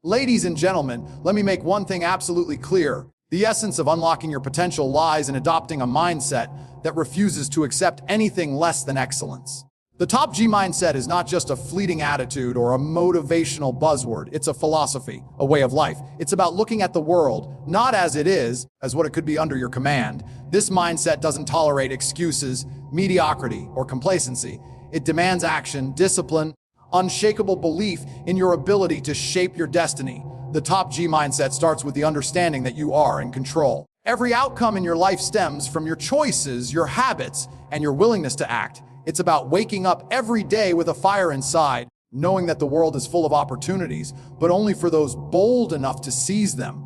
Ladies and gentlemen, let me make one thing absolutely clear. The essence of unlocking your potential lies in adopting a mindset that refuses to accept anything less than excellence. The top G mindset is not just a fleeting attitude or a motivational buzzword. It's a philosophy, a way of life. It's about looking at the world, not as it is, as what it could be under your command. This mindset doesn't tolerate excuses, mediocrity, or complacency. It demands action, discipline, unshakable belief in your ability to shape your destiny. The top G mindset starts with the understanding that you are in control. Every outcome in your life stems from your choices, your habits, and your willingness to act. It's about waking up every day with a fire inside, knowing that the world is full of opportunities, but only for those bold enough to seize them.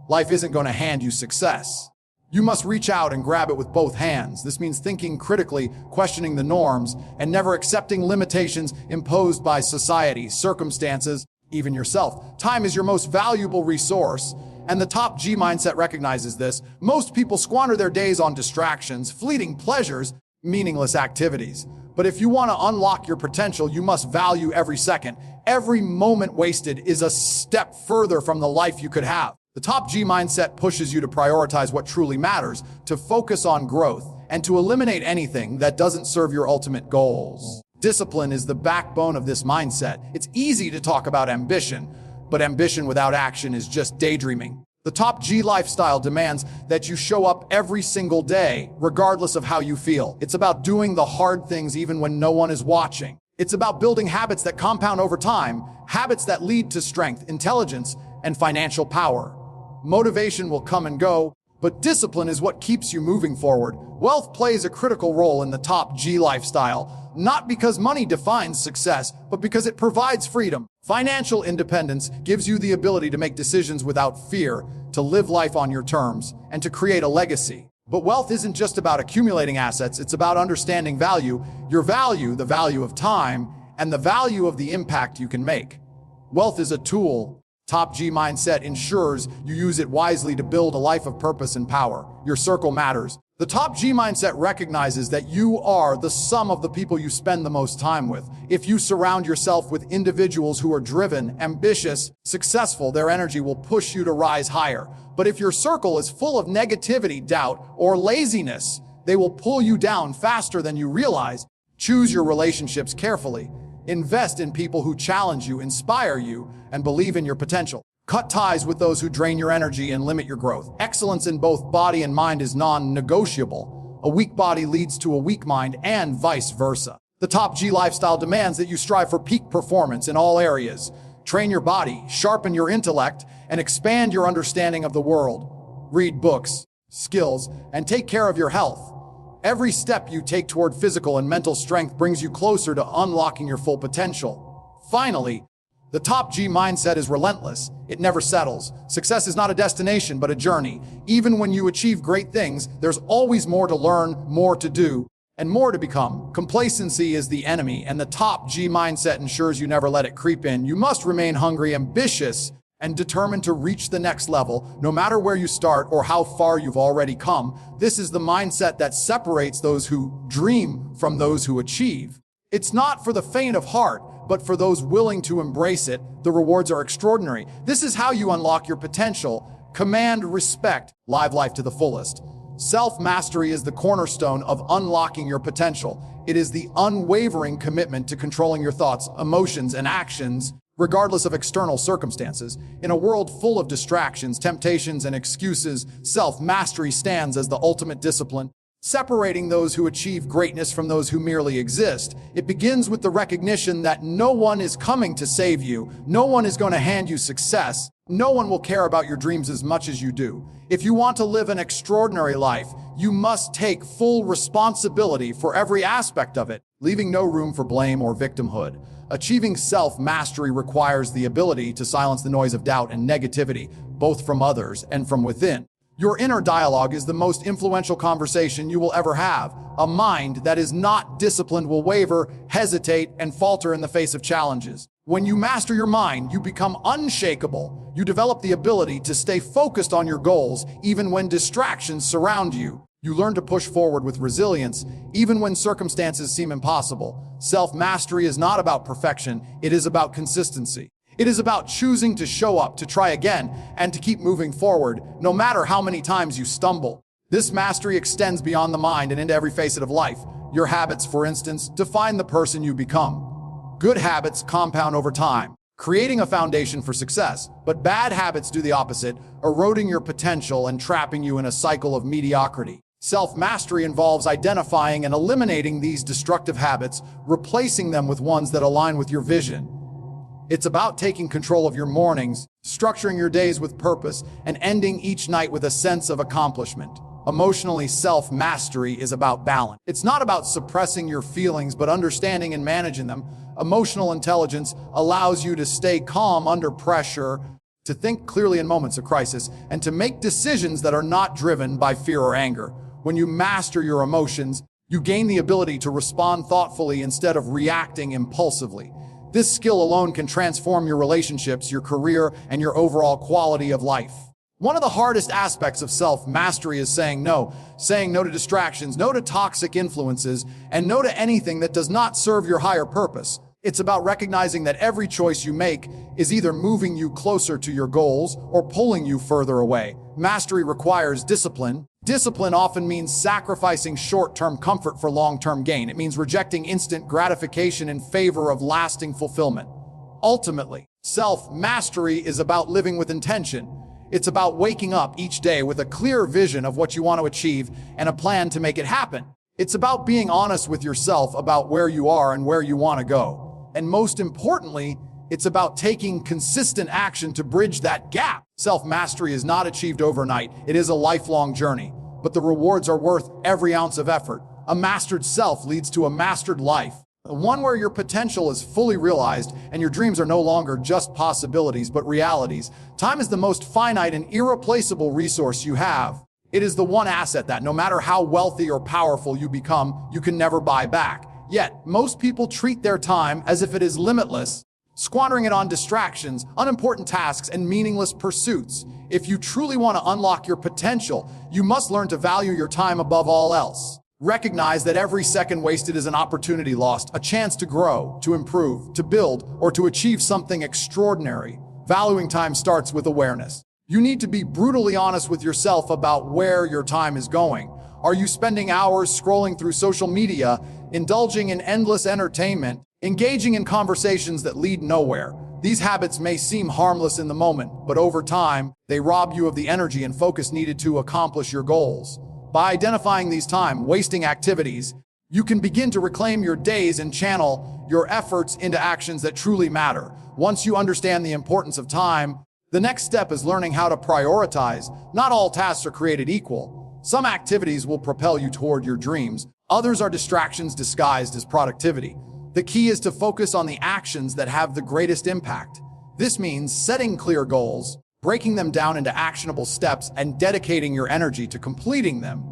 Life isn't going to hand you success. You must reach out and grab it with both hands. This means thinking critically, questioning the norms, and never accepting limitations imposed by society, circumstances, even yourself. Time is your most valuable resource, and the top G mindset recognizes this. Most people squander their days on distractions, fleeting pleasures, meaningless activities. But if you want to unlock your potential, you must value every second. Every moment wasted is a step further from the life you could have. The top G mindset pushes you to prioritize what truly matters, to focus on growth, and to eliminate anything that doesn't serve your ultimate goals. Discipline is the backbone of this mindset. It's easy to talk about ambition, but ambition without action is just daydreaming. The top G lifestyle demands that you show up every single day, regardless of how you feel. It's about doing the hard things even when no one is watching. It's about building habits that compound over time, habits that lead to strength, intelligence, and financial power. Motivation will come and go, but discipline is what keeps you moving forward. Wealth plays a critical role in the top G lifestyle, not because money defines success, but because it provides freedom. Financial independence gives you the ability to make decisions without fear, to live life on your terms, and to create a legacy. But wealth isn't just about accumulating assets, it's about understanding value, your value, the value of time, and the value of the impact you can make. Wealth is a tool. Top G mindset ensures you use it wisely to build a life of purpose and power. Your circle matters. The top G mindset recognizes that you are the sum of the people you spend the most time with. If you surround yourself with individuals who are driven, ambitious, successful, their energy will push you to rise higher. But if your circle is full of negativity, doubt, or laziness, they will pull you down faster than you realize. Choose your relationships carefully. Invest in people who challenge you, inspire you, and believe in your potential. Cut ties with those who drain your energy and limit your growth. Excellence in both body and mind is non-negotiable. A weak body leads to a weak mind and vice versa. The top G lifestyle demands that you strive for peak performance in all areas. Train your body, sharpen your intellect, and expand your understanding of the world. Read books, skills, and take care of your health. Every step you take toward physical and mental strength brings you closer to unlocking your full potential. Finally, the top G mindset is relentless. It never settles. Success is not a destination, but a journey. Even when you achieve great things, there's always more to learn, more to do, and more to become. Complacency is the enemy, and the top G mindset ensures you never let it creep in. You must remain hungry, ambitious, and determined to reach the next level, no matter where you start or how far you've already come. This is the mindset that separates those who dream from those who achieve. It's not for the faint of heart, but for those willing to embrace it. The rewards are extraordinary. This is how you unlock your potential. Command respect, live life to the fullest. Self-mastery is the cornerstone of unlocking your potential. It is the unwavering commitment to controlling your thoughts, emotions, and actions, regardless of external circumstances. In a world full of distractions, temptations, and excuses, self-mastery stands as the ultimate discipline, separating those who achieve greatness from those who merely exist. It begins with the recognition that no one is coming to save you. No one is going to hand you success. No one will care about your dreams as much as you do. If you want to live an extraordinary life, you must take full responsibility for every aspect of it, leaving no room for blame or victimhood. Achieving self-mastery requires the ability to silence the noise of doubt and negativity, both from others and from within. Your inner dialogue is the most influential conversation you will ever have. A mind that is not disciplined will waver, hesitate, and falter in the face of challenges. When you master your mind, you become unshakable. You develop the ability to stay focused on your goals, even when distractions surround you. You learn to push forward with resilience, even when circumstances seem impossible. Self-mastery is not about perfection, it is about consistency. It is about choosing to show up, to try again, and to keep moving forward, no matter how many times you stumble. This mastery extends beyond the mind and into every facet of life. Your habits, for instance, define the person you become. Good habits compound over time, creating a foundation for success. But bad habits do the opposite, eroding your potential and trapping you in a cycle of mediocrity. Self-mastery involves identifying and eliminating these destructive habits, replacing them with ones that align with your vision. It's about taking control of your mornings, structuring your days with purpose, and ending each night with a sense of accomplishment. Emotionally, self-mastery is about balance. It's not about suppressing your feelings, but understanding and managing them. Emotional intelligence allows you to stay calm under pressure, to think clearly in moments of crisis, and to make decisions that are not driven by fear or anger. When you master your emotions, you gain the ability to respond thoughtfully instead of reacting impulsively. This skill alone can transform your relationships, your career, and your overall quality of life. One of the hardest aspects of self-mastery is saying no to distractions, no to toxic influences, and no to anything that does not serve your higher purpose. It's about recognizing that every choice you make is either moving you closer to your goals or pulling you further away. Mastery requires discipline. Discipline often means sacrificing short-term comfort for long-term gain. It means rejecting instant gratification in favor of lasting fulfillment. Ultimately, self-mastery is about living with intention. It's about waking up each day with a clear vision of what you want to achieve and a plan to make it happen. It's about being honest with yourself about where you are and where you want to go. And most importantly, it's about taking consistent action to bridge that gap. Self-mastery is not achieved overnight. It is a lifelong journey, but the rewards are worth every ounce of effort. A mastered self leads to a mastered life. One where your potential is fully realized and your dreams are no longer just possibilities, but realities. Time is the most finite and irreplaceable resource you have. It is the one asset that, no matter how wealthy or powerful you become, you can never buy back. Yet, most people treat their time as if it is limitless, squandering it on distractions, unimportant tasks, and meaningless pursuits. If you truly want to unlock your potential, you must learn to value your time above all else. Recognize that every second wasted is an opportunity lost, a chance to grow, to improve, to build, or to achieve something extraordinary. Valuing time starts with awareness. You need to be brutally honest with yourself about where your time is going. Are you spending hours scrolling through social media, indulging in endless entertainment, engaging in conversations that lead nowhere? These habits may seem harmless in the moment, but over time, they rob you of the energy and focus needed to accomplish your goals. By identifying these time-wasting activities, you can begin to reclaim your days and channel your efforts into actions that truly matter. Once you understand the importance of time, the next step is learning how to prioritize. Not all tasks are created equal. Some activities will propel you toward your dreams. Others are distractions disguised as productivity. The key is to focus on the actions that have the greatest impact. This means setting clear goals, breaking them down into actionable steps, and dedicating your energy to completing them.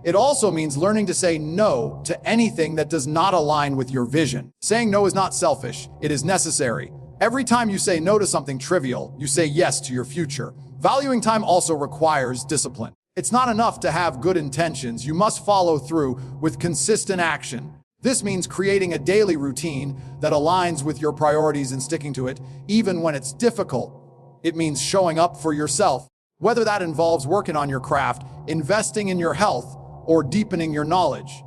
It also means learning to say no to anything that does not align with your vision. Saying no is not selfish, it is necessary. Every time you say no to something trivial, you say yes to your future. Valuing time also requires discipline. It's not enough to have good intentions. You must follow through with consistent action. This means creating a daily routine that aligns with your priorities and sticking to it, even when it's difficult. It means showing up for yourself, whether that involves working on your craft, investing in your health, or deepening your knowledge.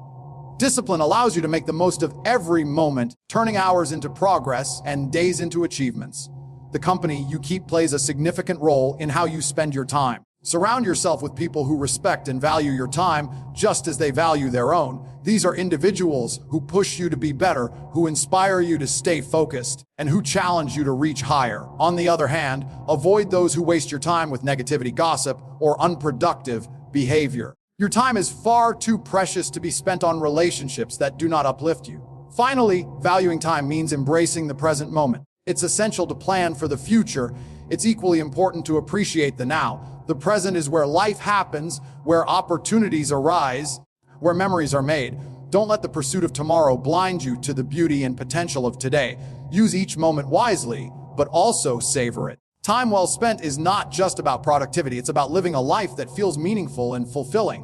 Discipline allows you to make the most of every moment, turning hours into progress and days into achievements. The company you keep plays a significant role in how you spend your time. Surround yourself with people who respect and value your time just as they value their own. These are individuals who push you to be better, who inspire you to stay focused, and who challenge you to reach higher. On the other hand, avoid those who waste your time with negativity, gossip, or unproductive behavior. Your time is far too precious to be spent on relationships that do not uplift you. Finally, valuing time means embracing the present moment. It's essential to plan for the future. It's equally important to appreciate the now. The present is where life happens, where opportunities arise, where memories are made. Don't let the pursuit of tomorrow blind you to the beauty and potential of today. Use each moment wisely, but also savor it. Time well spent is not just about productivity. It's about living a life that feels meaningful and fulfilling.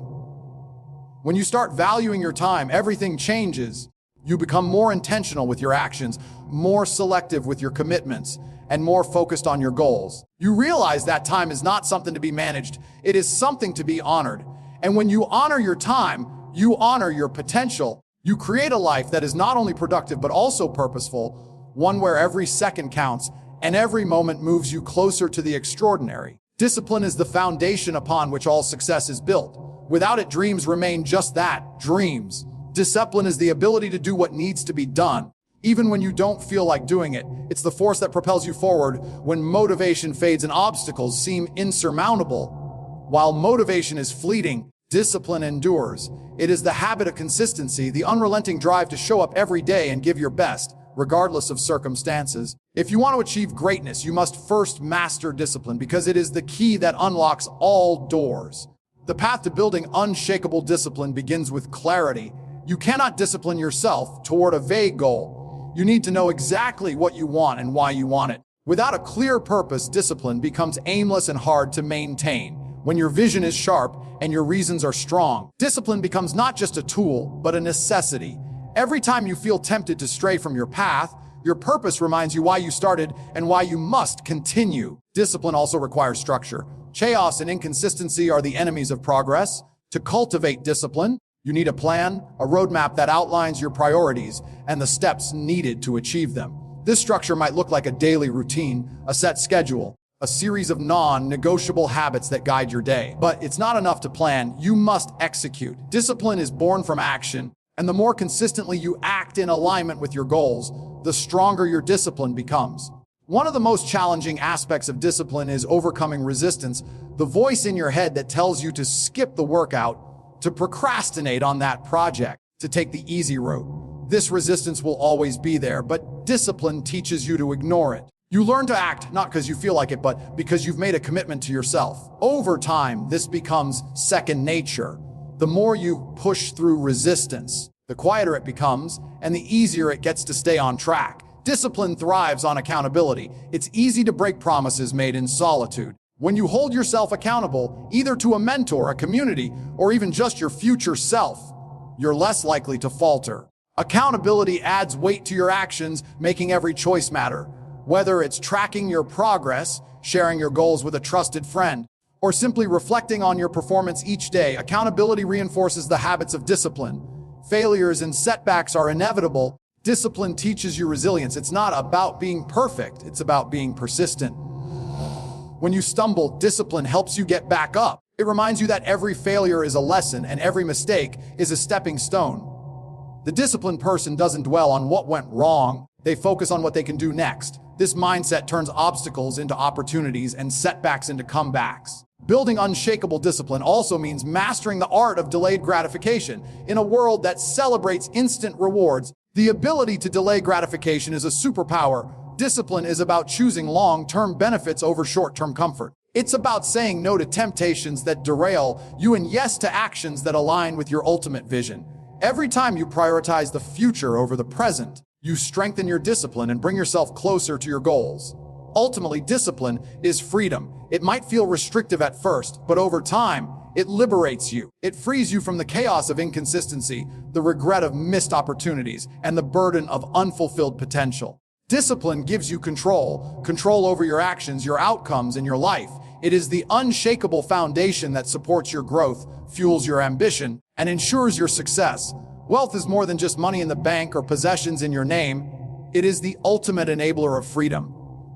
When you start valuing your time, everything changes. You become more intentional with your actions, more selective with your commitments, and more focused on your goals. You realize that time is not something to be managed, it is something to be honored. And when you honor your time, you honor your potential. You create a life that is not only productive but also purposeful, one where every second counts and every moment moves you closer to the extraordinary. Discipline is the foundation upon which all success is built. Without it, dreams remain just that, dreams. Discipline is the ability to do what needs to be done, even when you don't feel like doing it. It's the force that propels you forward when motivation fades and obstacles seem insurmountable. While motivation is fleeting, discipline endures. It is the habit of consistency, the unrelenting drive to show up every day and give your best, regardless of circumstances. If you want to achieve greatness, you must first master discipline because it is the key that unlocks all doors. The path to building unshakable discipline begins with clarity. You cannot discipline yourself toward a vague goal. You need to know exactly what you want and why you want it. Without a clear purpose, discipline becomes aimless and hard to maintain. When your vision is sharp and your reasons are strong, discipline becomes not just a tool, but a necessity. Every time you feel tempted to stray from your path, your purpose reminds you why you started and why you must continue. Discipline also requires structure. Chaos and inconsistency are the enemies of progress. To cultivate discipline, you need a plan, a roadmap that outlines your priorities and the steps needed to achieve them. This structure might look like a daily routine, a set schedule, a series of non-negotiable habits that guide your day. But it's not enough to plan, you must execute. Discipline is born from action, and the more consistently you act in alignment with your goals, the stronger your discipline becomes. One of the most challenging aspects of discipline is overcoming resistance, the voice in your head that tells you to skip the workout, to procrastinate on that project, to take the easy road. This resistance will always be there, but discipline teaches you to ignore it. You learn to act not because you feel like it, but because you've made a commitment to yourself. Over time, this becomes second nature. The more you push through resistance, the quieter it becomes, and the easier it gets to stay on track. Discipline thrives on accountability. It's easy to break promises made in solitude. When you hold yourself accountable, either to a mentor, a community, or even just your future self, you're less likely to falter. Accountability adds weight to your actions, making every choice matter. Whether it's tracking your progress, sharing your goals with a trusted friend, or simply reflecting on your performance each day, accountability reinforces the habits of discipline. Failures and setbacks are inevitable. Discipline teaches you resilience. It's not about being perfect, it's about being persistent. When you stumble, discipline helps you get back up. It reminds you that every failure is a lesson and every mistake is a stepping stone. The disciplined person doesn't dwell on what went wrong, they focus on what they can do next. This mindset turns obstacles into opportunities and setbacks into comebacks. Building unshakable discipline also means mastering the art of delayed gratification. In a world that celebrates instant rewards, the ability to delay gratification is a superpower. Discipline is about choosing long-term benefits over short-term comfort. It's about saying no to temptations that derail you and yes to actions that align with your ultimate vision. Every time you prioritize the future over the present, you strengthen your discipline and bring yourself closer to your goals. Ultimately, discipline is freedom. It might feel restrictive at first, but over time, it liberates you. It frees you from the chaos of inconsistency, the regret of missed opportunities, and the burden of unfulfilled potential. Discipline gives you control over your actions, your outcomes, and your life. It is the unshakable foundation that supports your growth, fuels your ambition, and ensures your success. Wealth is more than just money in the bank or possessions in your name. It is the ultimate enabler of freedom.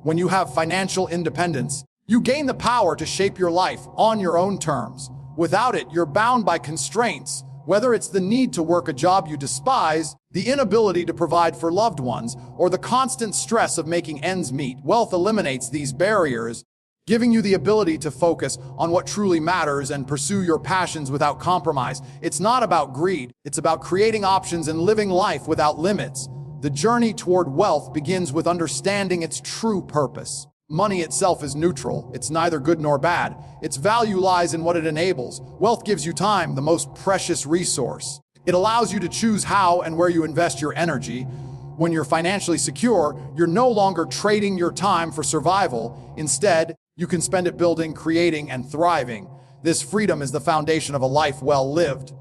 When you have financial independence, you gain the power to shape your life on your own terms. Without it, you're bound by constraints, whether it's the need to work a job you despise, the inability to provide for loved ones, or the constant stress of making ends meet. Wealth eliminates these barriers, giving you the ability to focus on what truly matters and pursue your passions without compromise. It's not about greed, it's about creating options and living life without limits. The journey toward wealth begins with understanding its true purpose. Money itself is neutral. It's neither good nor bad. Its value lies in what it enables. Wealth gives you time, the most precious resource. It allows you to choose how and where you invest your energy. When you're financially secure, you're no longer trading your time for survival. Instead, you can spend it building, creating, and thriving. This freedom is the foundation of a life well lived.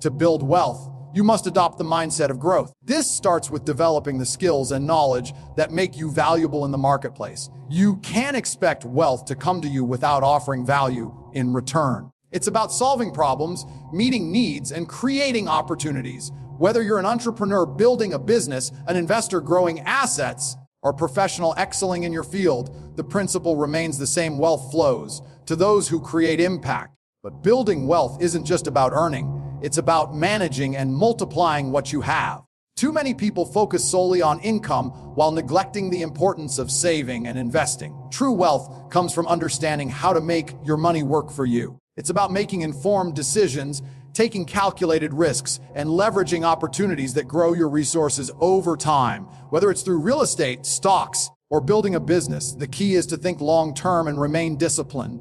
To build wealth, you must adopt the mindset of growth. This starts with developing the skills and knowledge that make you valuable in the marketplace. You can't expect wealth to come to you without offering value in return. It's about solving problems, meeting needs, and creating opportunities. Whether you're an entrepreneur building a business, an investor growing assets, or a professional excelling in your field, the principle remains the same: wealth flows to those who create impact. But building wealth isn't just about earning. It's about managing and multiplying what you have. Too many people focus solely on income while neglecting the importance of saving and investing. True wealth comes from understanding how to make your money work for you. It's about making informed decisions, taking calculated risks, and leveraging opportunities that grow your resources over time. Whether it's through real estate, stocks, or building a business, the key is to think long-term and remain disciplined.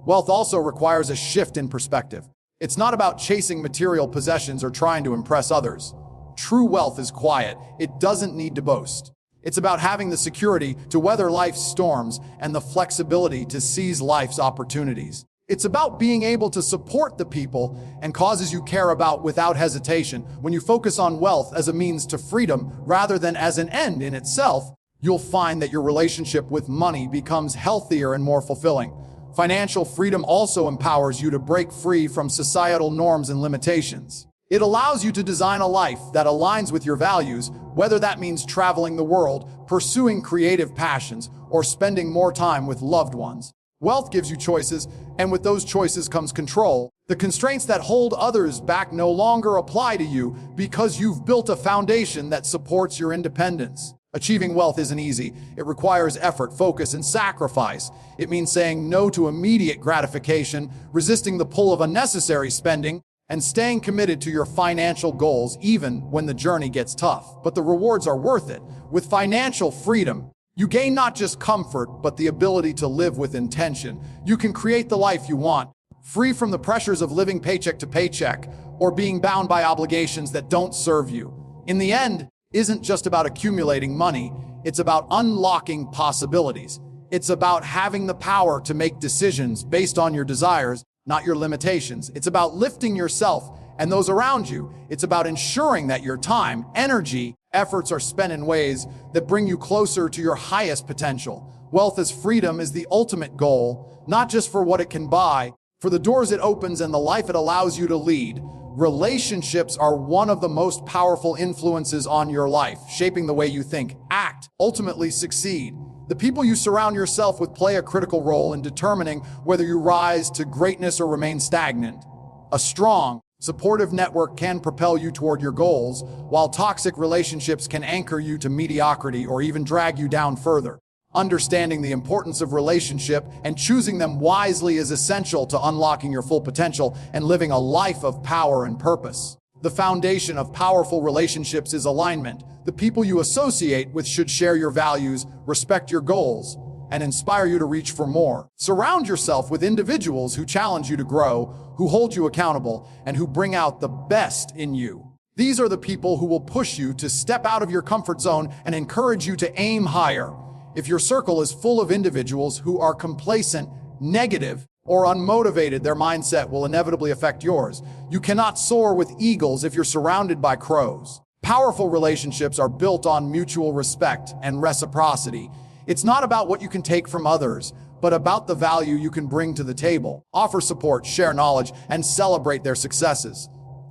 Wealth also requires a shift in perspective. It's not about chasing material possessions or trying to impress others. True wealth is quiet. It doesn't need to boast. It's about having the security to weather life's storms and the flexibility to seize life's opportunities. It's about being able to support the people and causes you care about without hesitation. When you focus on wealth as a means to freedom rather than as an end in itself, you'll find that your relationship with money becomes healthier and more fulfilling. Financial freedom also empowers you to break free from societal norms and limitations. It allows you to design a life that aligns with your values, whether that means traveling the world, pursuing creative passions, or spending more time with loved ones. Wealth gives you choices, and with those choices comes control. The constraints that hold others back no longer apply to you because you've built a foundation that supports your independence. Achieving wealth isn't easy. It requires effort, focus, and sacrifice. It means saying no to immediate gratification, resisting the pull of unnecessary spending, and staying committed to your financial goals even when the journey gets tough. But the rewards are worth it. With financial freedom, you gain not just comfort, but the ability to live with intention. You can create the life you want, free from the pressures of living paycheck to paycheck or being bound by obligations that don't serve you. In the end, isn't just about accumulating money. It's about unlocking possibilities. It's about having the power to make decisions based on your desires, not your limitations. It's about lifting yourself and those around you. It's about ensuring that your time, energy, efforts are spent in ways that bring you closer to your highest potential. Wealth as freedom is the ultimate goal, not just for what it can buy, for the doors it opens and the life it allows you to lead. Relationships are one of the most powerful influences on your life, shaping the way you think, act, ultimately succeed. The people you surround yourself with play a critical role in determining whether you rise to greatness or remain stagnant. A strong, supportive network can propel you toward your goals, while toxic relationships can anchor you to mediocrity or even drag you down further. Understanding the importance of relationship and choosing them wisely is essential to unlocking your full potential and living a life of power and purpose. The foundation of powerful relationships is alignment. The people you associate with should share your values, respect your goals, and inspire you to reach for more. Surround yourself with individuals who challenge you to grow, who hold you accountable, and who bring out the best in you. These are the people who will push you to step out of your comfort zone and encourage you to aim higher. If your circle is full of individuals who are complacent, negative, or unmotivated, their mindset will inevitably affect yours. You cannot soar with eagles if you're surrounded by crows. Powerful relationships are built on mutual respect and reciprocity. It's not about what you can take from others, but about the value you can bring to the table. Offer support, share knowledge, and celebrate their successes.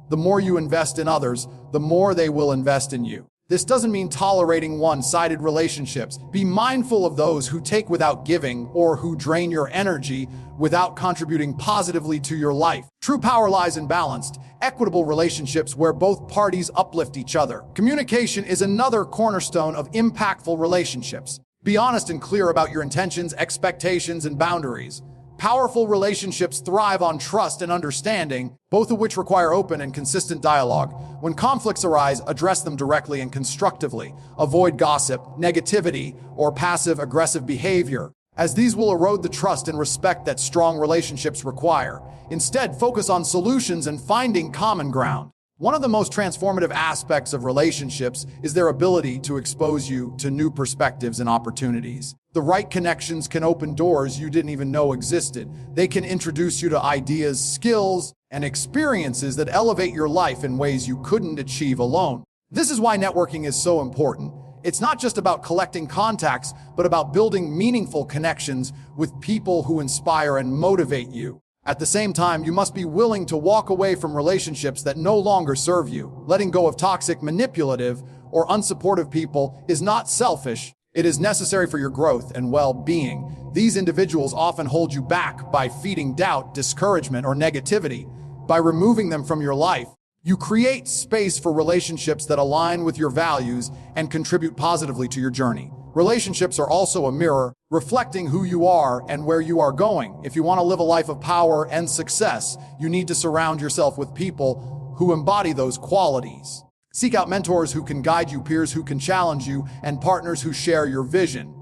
The more you invest in others, the more they will invest in you. This doesn't mean tolerating one-sided relationships. Be mindful of those who take without giving or who drain your energy without contributing positively to your life. True power lies in balanced, equitable relationships where both parties uplift each other. Communication is another cornerstone of impactful relationships. Be honest and clear about your intentions, expectations, and boundaries. Powerful relationships thrive on trust and understanding, both of which require open and consistent dialogue. When conflicts arise, address them directly and constructively. Avoid gossip, negativity, or passive-aggressive behavior, as these will erode the trust and respect that strong relationships require. Instead, focus on solutions and finding common ground. One of the most transformative aspects of relationships is their ability to expose you to new perspectives and opportunities. The right connections can open doors you didn't even know existed. They can introduce you to ideas, skills, and experiences that elevate your life in ways you couldn't achieve alone. This is why networking is so important. It's not just about collecting contacts, but about building meaningful connections with people who inspire and motivate you. At the same time, you must be willing to walk away from relationships that no longer serve you. Letting go of toxic, manipulative, or unsupportive people is not selfish. It is necessary for your growth and well-being. These individuals often hold you back by feeding doubt, discouragement, or negativity. By removing them from your life, you create space for relationships that align with your values and contribute positively to your journey. Relationships are also a mirror, reflecting who you are and where you are going. If you want to live a life of power and success, you need to surround yourself with people who embody those qualities. Seek out mentors who can guide you, peers who can challenge you, and partners who share your vision.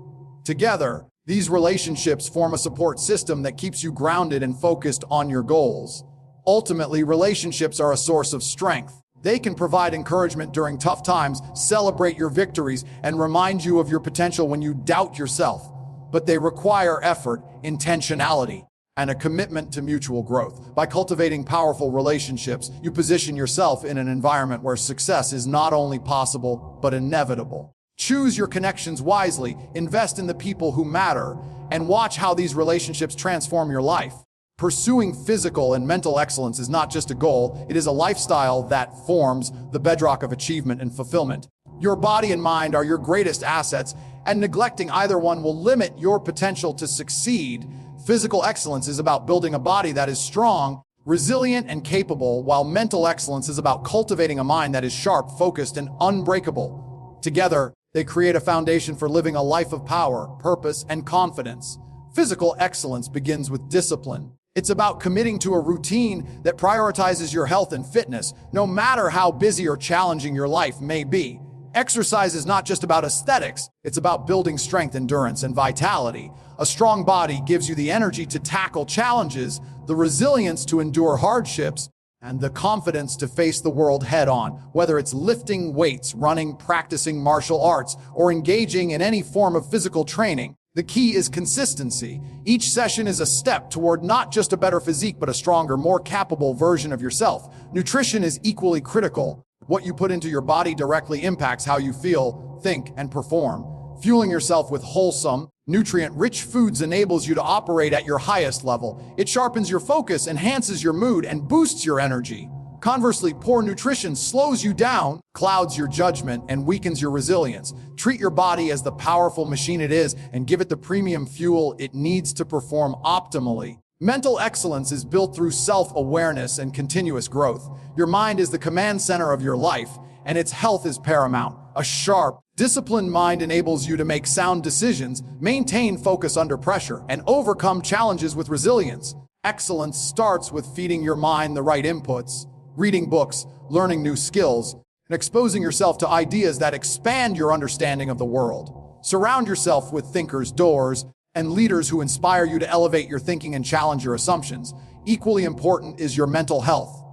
Together, these relationships form a support system that keeps you grounded and focused on your goals. Ultimately, relationships are a source of strength. They can provide encouragement during tough times, celebrate your victories, and remind you of your potential when you doubt yourself. But they require effort, intentionality, and a commitment to mutual growth. By cultivating powerful relationships, you position yourself in an environment where success is not only possible, but inevitable. Choose your connections wisely, invest in the people who matter, and watch how these relationships transform your life. Pursuing physical and mental excellence is not just a goal, it is a lifestyle that forms the bedrock of achievement and fulfillment. Your body and mind are your greatest assets, and neglecting either one will limit your potential to succeed. Physical excellence is about building a body that is strong, resilient, and capable, while mental excellence is about cultivating a mind that is sharp, focused, and unbreakable. Together, they create a foundation for living a life of power, purpose, and confidence. Physical excellence begins with discipline. It's about committing to a routine that prioritizes your health and fitness, no matter how busy or challenging your life may be. Exercise is not just about aesthetics, it's about building strength, endurance, and vitality. A strong body gives you the energy to tackle challenges, the resilience to endure hardships, and the confidence to face the world head-on. Whether it's lifting weights, running, practicing martial arts, or engaging in any form of physical training, the key is consistency. Each session is a step toward not just a better physique, but a stronger, more capable version of yourself. Nutrition is equally critical. What you put into your body directly impacts how you feel, think, and perform. Fueling yourself with wholesome, nutrient-rich foods enables you to operate at your highest level. It sharpens your focus, enhances your mood, and boosts your energy. Conversely, poor nutrition slows you down, clouds your judgment, and weakens your resilience. Treat your body as the powerful machine it is and give it the premium fuel it needs to perform optimally. Mental excellence is built through self-awareness and continuous growth. Your mind is the command center of your life, and its health is paramount. A sharp, disciplined mind enables you to make sound decisions, maintain focus under pressure, and overcome challenges with resilience. Excellence starts with feeding your mind the right inputs, reading books, learning new skills, and exposing yourself to ideas that expand your understanding of the world. Surround yourself with thinkers, doers, and leaders who inspire you to elevate your thinking and challenge your assumptions. Equally important is your mental health.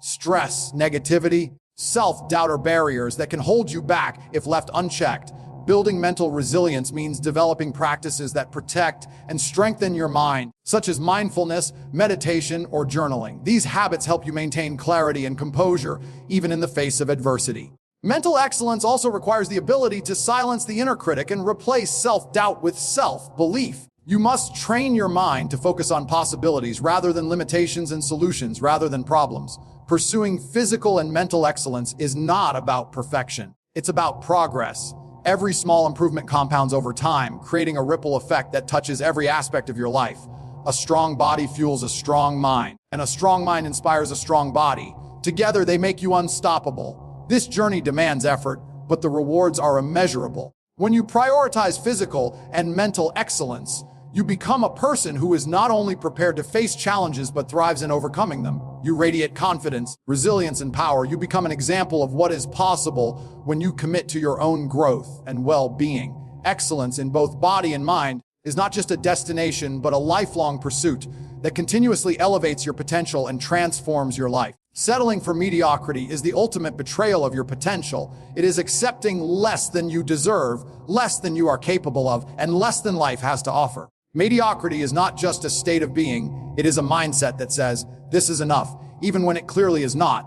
Stress, negativity, self-doubt are barriers that can hold you back if left unchecked. Building mental resilience means developing practices that protect and strengthen your mind, such as mindfulness, meditation, or journaling. These habits help you maintain clarity and composure, even in the face of adversity. Mental excellence also requires the ability to silence the inner critic and replace self-doubt with self-belief. You must train your mind to focus on possibilities rather than limitations, and solutions rather than problems. Pursuing physical and mental excellence is not about perfection. It's about progress. Every small improvement compounds over time, creating a ripple effect that touches every aspect of your life. A strong body fuels a strong mind, and a strong mind inspires a strong body. Together, they make you unstoppable. This journey demands effort, but the rewards are immeasurable. When you prioritize physical and mental excellence, you become a person who is not only prepared to face challenges, but thrives in overcoming them. You radiate confidence, resilience, and power. You become an example of what is possible when you commit to your own growth and well-being. Excellence in both body and mind is not just a destination, but a lifelong pursuit that continuously elevates your potential and transforms your life. Settling for mediocrity is the ultimate betrayal of your potential. It is accepting less than you deserve, less than you are capable of, and less than life has to offer. Mediocrity is not just a state of being, it is a mindset that says, this is enough, even when it clearly is not.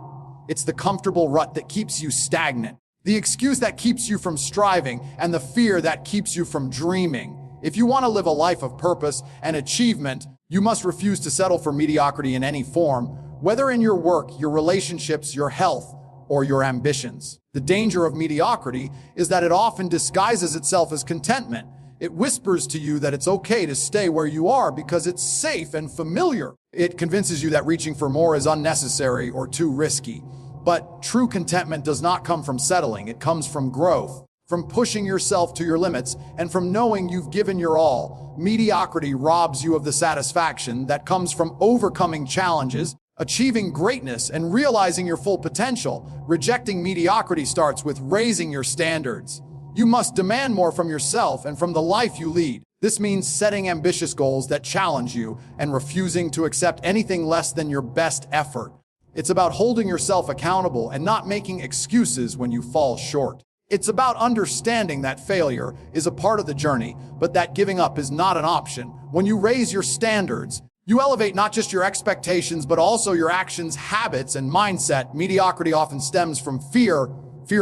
It's the comfortable rut that keeps you stagnant, the excuse that keeps you from striving, and the fear that keeps you from dreaming. If you want to live a life of purpose and achievement, you must refuse to settle for mediocrity in any form, whether in your work, your relationships, your health, or your ambitions. The danger of mediocrity is that it often disguises itself as contentment. It whispers to you that it's okay to stay where you are because it's safe and familiar. It convinces you that reaching for more is unnecessary or too risky. But true contentment does not come from settling. It comes from growth, from pushing yourself to your limits, and from knowing you've given your all. Mediocrity robs you of the satisfaction that comes from overcoming challenges, achieving greatness, and realizing your full potential. Rejecting mediocrity starts with raising your standards. You must demand more from yourself and from the life you lead. This means setting ambitious goals that challenge you and refusing to accept anything less than your best effort. It's about holding yourself accountable and not making excuses when you fall short. It's about understanding that failure is a part of the journey, but that giving up is not an option. When you raise your standards, you elevate not just your expectations, but also your actions, habits, and mindset. Mediocrity often stems from fear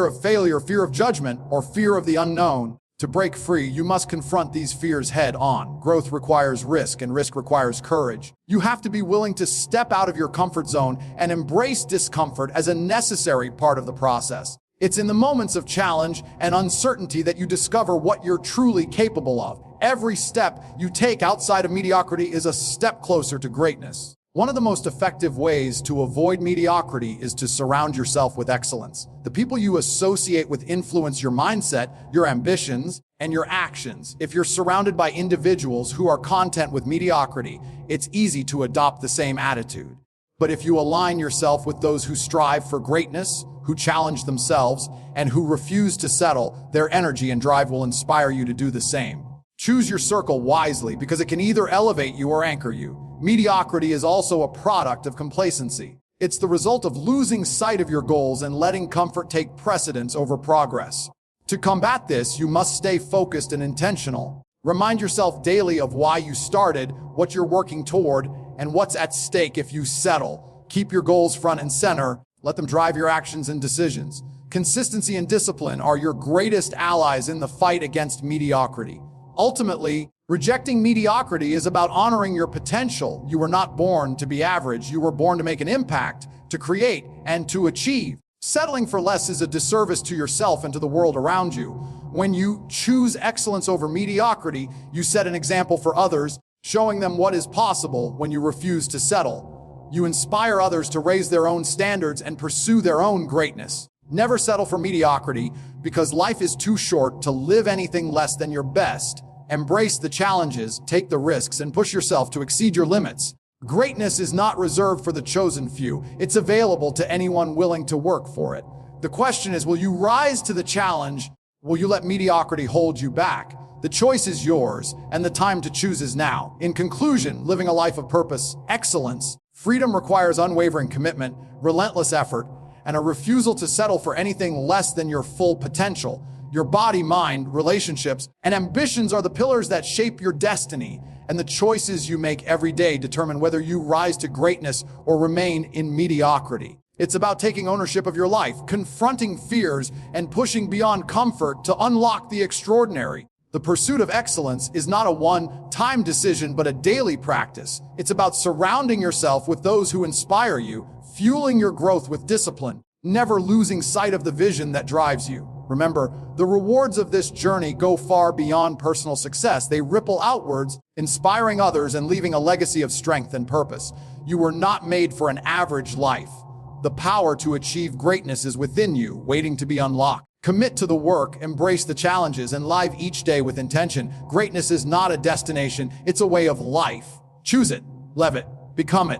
of failure, fear of judgment, or fear of the unknown. To break free, you must confront these fears head on. Growth requires risk, and risk requires courage. You have to be willing to step out of your comfort zone and embrace discomfort as a necessary part of the process. It's in the moments of challenge and uncertainty that you discover what you're truly capable of. Every step you take outside of mediocrity is a step closer to greatness. One of the most effective ways to avoid mediocrity is to surround yourself with excellence. The people you associate with influence your mindset, your ambitions, and your actions. If you're surrounded by individuals who are content with mediocrity, it's easy to adopt the same attitude. But if you align yourself with those who strive for greatness, who challenge themselves, and who refuse to settle, their energy and drive will inspire you to do the same. Choose your circle wisely because it can either elevate you or anchor you. Mediocrity is also a product of complacency. It's the result of losing sight of your goals and letting comfort take precedence over progress. To combat this, you must stay focused and intentional. Remind yourself daily of why you started, what you're working toward, and what's at stake if you settle. Keep your goals front and center. Let them drive your actions and decisions. Consistency and discipline are your greatest allies in the fight against mediocrity. Ultimately, rejecting mediocrity is about honoring your potential. You were not born to be average. You were born to make an impact, to create, and to achieve. Settling for less is a disservice to yourself and to the world around you. When you choose excellence over mediocrity, you set an example for others, showing them what is possible when you refuse to settle. You inspire others to raise their own standards and pursue their own greatness. Never settle for mediocrity because life is too short to live anything less than your best. Embrace the challenges, take the risks, and push yourself to exceed your limits. Greatness is not reserved for the chosen few. It's available to anyone willing to work for it. The question is, will you rise to the challenge? Will you let mediocrity hold you back? The choice is yours, and the time to choose is now. In conclusion, living a life of purpose, excellence, freedom requires unwavering commitment, relentless effort, and a refusal to settle for anything less than your full potential. Your body, mind, relationships, and ambitions are the pillars that shape your destiny, and the choices you make every day determine whether you rise to greatness or remain in mediocrity. It's about taking ownership of your life, confronting fears, and pushing beyond comfort to unlock the extraordinary. The pursuit of excellence is not a one-time decision, but a daily practice. It's about surrounding yourself with those who inspire you, fueling your growth with discipline, never losing sight of the vision that drives you. Remember, the rewards of this journey go far beyond personal success. They ripple outwards, inspiring others and leaving a legacy of strength and purpose. You were not made for an average life. The power to achieve greatness is within you, waiting to be unlocked. Commit to the work, embrace the challenges, and live each day with intention. Greatness is not a destination, it's a way of life. Choose it, live it, become it.